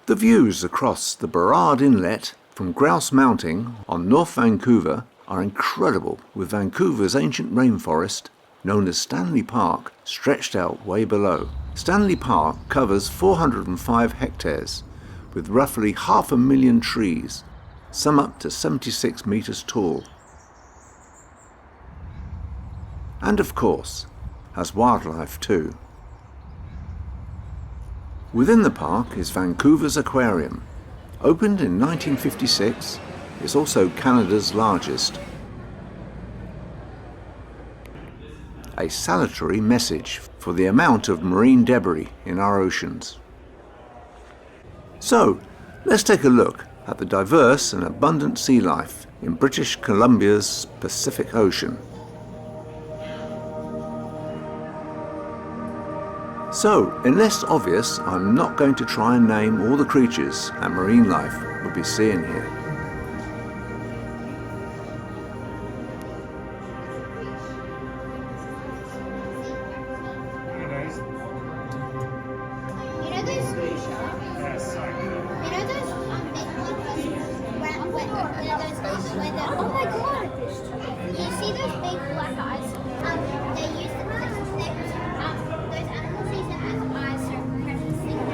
The views across the Burrard Inlet from Grouse Mounting on North Vancouver are incredible, with Vancouver's ancient rainforest, known as Stanley Park, stretched out way below. Stanley Park covers 405 hectares, with roughly 500,000 trees, some up to 76 metres tall. And of course, has wildlife too. Within the park is Vancouver's Aquarium. Opened in 1956, it's also Canada's largest. A salutary message for the amount of marine debris in our oceans. So, let's take a look at the diverse and abundant sea life in British Columbia's Pacific Ocean. So, unless obvious, I'm not going to try and name all the creatures and marine life we'll be seeing here. Oh my god! You see those big black eyes? They use them as those animals use them as eyes for practicing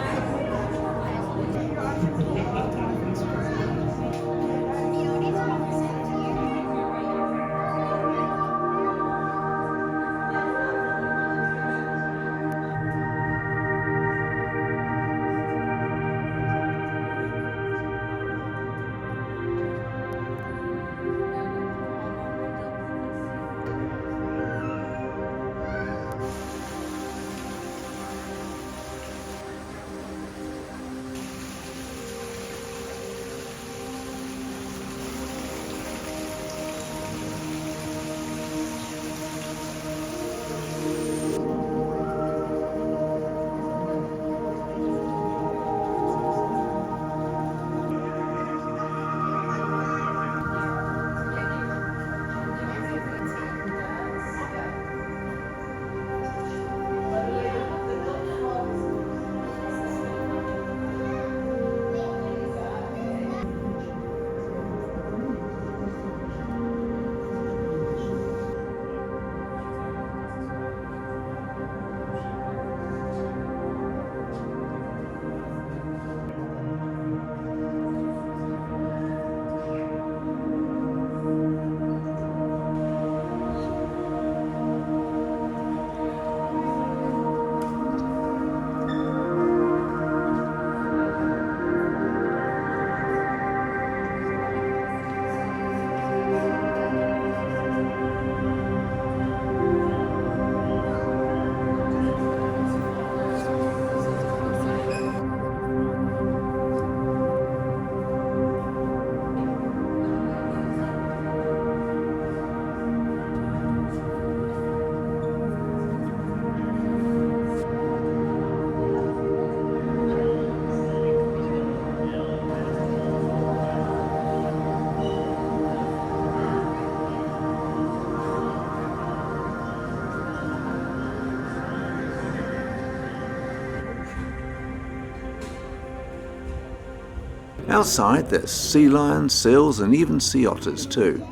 Outside there's sea lions, seals and even sea otters too.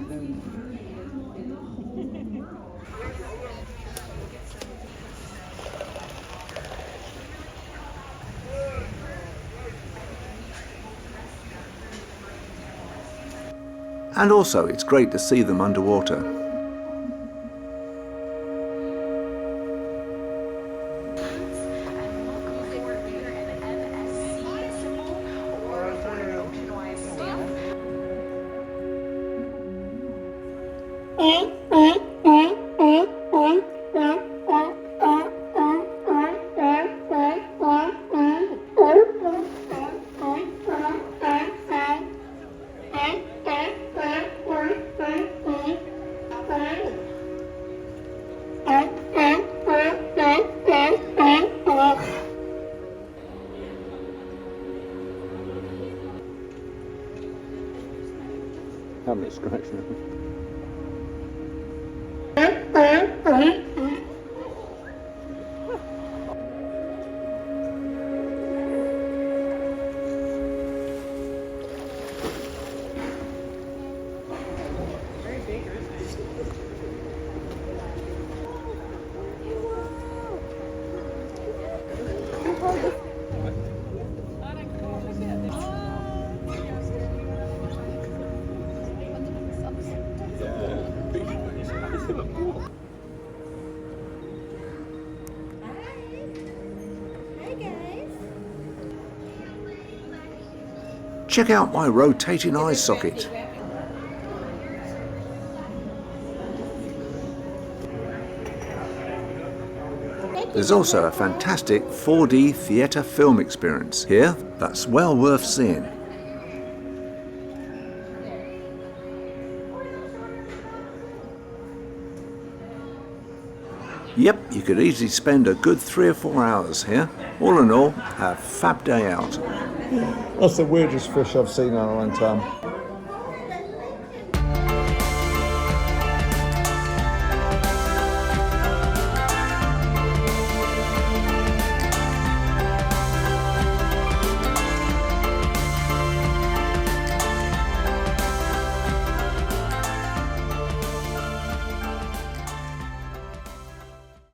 And also it's great to see them underwater. Having a scratch now. Check out my rotating eye socket. There's also a fantastic 4D theatre film experience here that's well worth seeing. Yep, you could easily spend a good 3 or 4 hours here. All in all, a fab day out. That's the weirdest fish I've seen in a long time.